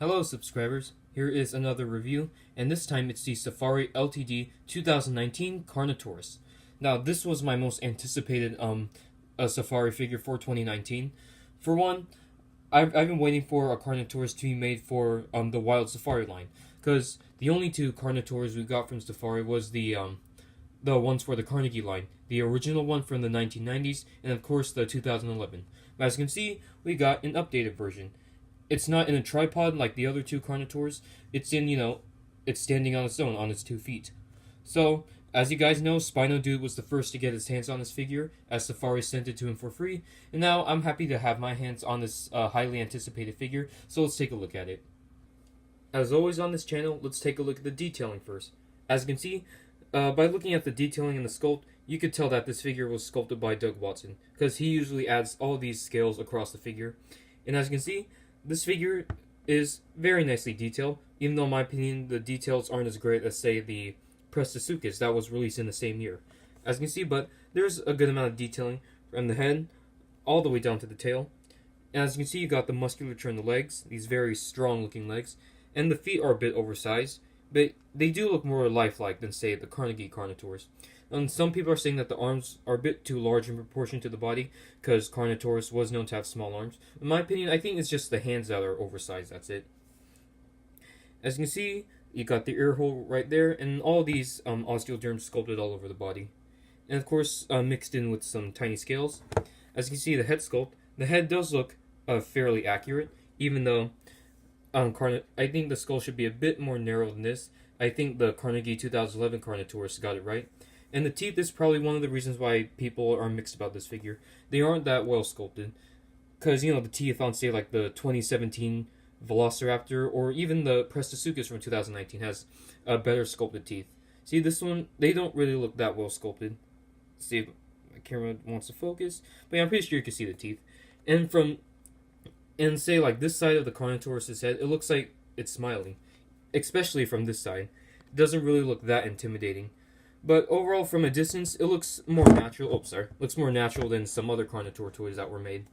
Hello subscribers, here is another review, and this time it's the Safari Ltd 2019 Carnotaurus. Now this was my most anticipated Safari figure for 2019. For one, I've been waiting for a Carnotaurus to be made for the Wild Safari line, because the only two Carnotaurs we got from Safari was the ones for the Carnegie line, the original one from the 1990s, and of course the 2011. But as you can see, we got an updated version. It's not in a tripod like the other two Carnotaurs. It's in, it's standing on its own, on its 2 feet. So, as you guys know, Spino Dude was the first to get his hands on this figure, as Safari sent it to him for free, and now I'm happy to have my hands on this highly anticipated figure, so let's take a look at it. As always on this channel, let's take a look at the detailing first. As you can see, by looking at the detailing in the sculpt, you could tell that this figure was sculpted by Doug Watson, because he usually adds all these scales across the figure. And as you can see, this figure is very nicely detailed, even though in my opinion the details aren't as great as, say, the Prestasuchus that was released in the same year. As you can see, but there's a good amount of detailing from the head all the way down to the tail. And as you can see, you got the musculature in the legs, these very strong looking legs, and the feet are a bit oversized, but they do look more lifelike than, say, the Carnegie Carnotaurs. And some people are saying that the arms are a bit too large in proportion to the body, because Carnotaurus was known to have small arms. In my opinion, I think it's just the hands that are oversized, that's it. As you can see, you got the ear hole right there, and all these osteoderms sculpted all over the body. And of course, mixed in with some tiny scales. As you can see, the head sculpt, the head does look fairly accurate, even though I think the skull should be a bit more narrow than this. I think the Carnegie 2011 Carnotaurus got it right. And the teeth is probably one of the reasons why people are mixed about this figure. They aren't that well sculpted. Because, the teeth on, say, like the 2017 Velociraptor, or even the Prestasuchus from 2019 has better sculpted teeth. See, this one, they don't really look that well sculpted. See if my camera wants to focus. But yeah, I'm pretty sure you can see the teeth. And say, like, this side of the Carnotaurus' head, it looks like it's smiling. Especially from this side. It doesn't really look that intimidating. But overall, from a distance, it looks more natural. Looks more natural than some other Carnotaur toys that were made.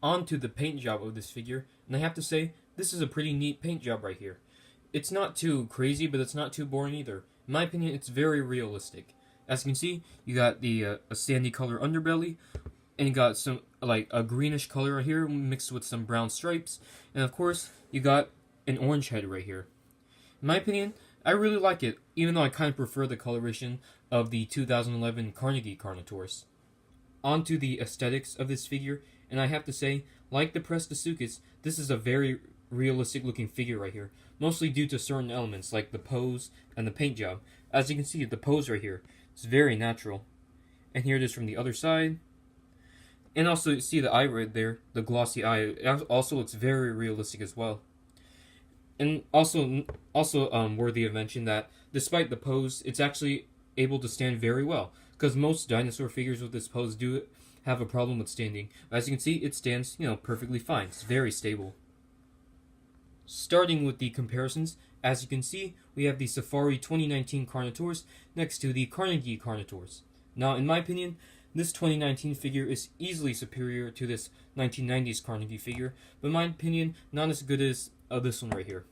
On to the paint job of this figure, and I have to say, this is a pretty neat paint job right here. It's not too crazy, but it's not too boring either. In my opinion, it's very realistic. As you can see, you got the a sandy color underbelly, and you got some like a greenish color right here mixed with some brown stripes, and of course, you got an orange head right here. In my opinion, I really like it, even though I kind of prefer the coloration of the 2011 Carnegie Carnotaurus. On to the aesthetics of this figure, and I have to say, like the Prestasuchus, this is a very realistic looking figure right here, mostly due to certain elements like the pose and the paint job. As you can see, the pose right here is very natural. And here it is from the other side. And also, you see the eye right there, the glossy eye, it also looks very realistic as well. And also worthy of mention that despite the pose, it's actually able to stand very well, because most dinosaur figures with this pose do have a problem with standing. As you can see, it stands, perfectly fine. It's very stable. Starting with the comparisons, as you can see, we have the Safari 2019 Carnotaurus next to the Carnegie Carnotaurus. Now, in my opinion, this 2019 figure is easily superior to this 1990s Carnegie figure, but in my opinion, not as good as this one right here.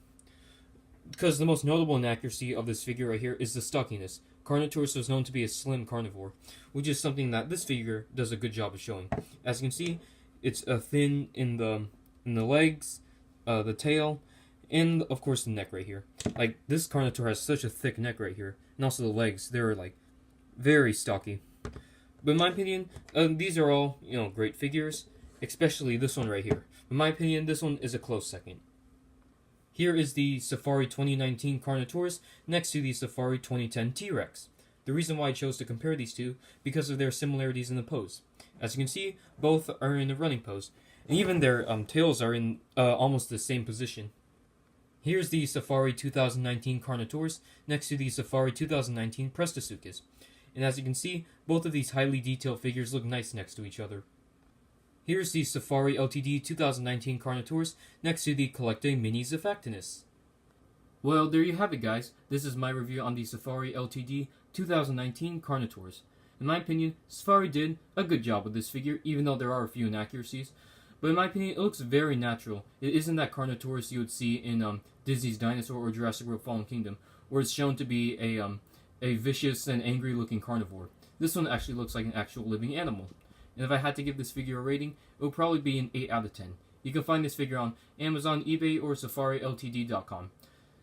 Because the most notable inaccuracy of this figure right here is the stockiness. Carnotaurus was known to be a slim carnivore, which is something that this figure does a good job of showing. As you can see, it's thin in the legs, the tail, and of course the neck right here. Like, this Carnotaur has such a thick neck right here, and also the legs, they're like very stocky. But in my opinion, these are all great figures, especially this one right here. In my opinion, this one is a close second. Here is the Safari 2019 Carnotaurus next to the Safari 2010 T-Rex. The reason why I chose to compare these two, because of their similarities in the pose. As you can see, both are in a running pose, and even their tails are in almost the same position. Here's the Safari 2019 Carnotaurus next to the Safari 2019 Prestasuchus. And as you can see, both of these highly detailed figures look nice next to each other. Here's the Safari Ltd 2019 Carnotaurus next to the Collecting Mini Zafactinus. Well, there you have it, guys. This is my review on the Safari Ltd 2019 Carnotaurus. In my opinion, Safari did a good job with this figure, even though there are a few inaccuracies. But in my opinion, it looks very natural. It isn't that Carnotaurus you would see in Disney's Dinosaur or Jurassic World Fallen Kingdom, where it's shown to be a vicious and angry-looking carnivore. This one actually looks like an actual living animal. And if I had to give this figure a rating, it would probably be an 8 out of 10. You can find this figure on Amazon, eBay, or SafariLTD.com.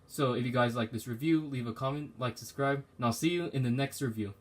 So if you guys like this review, leave a comment, like, subscribe, and I'll see you in the next review.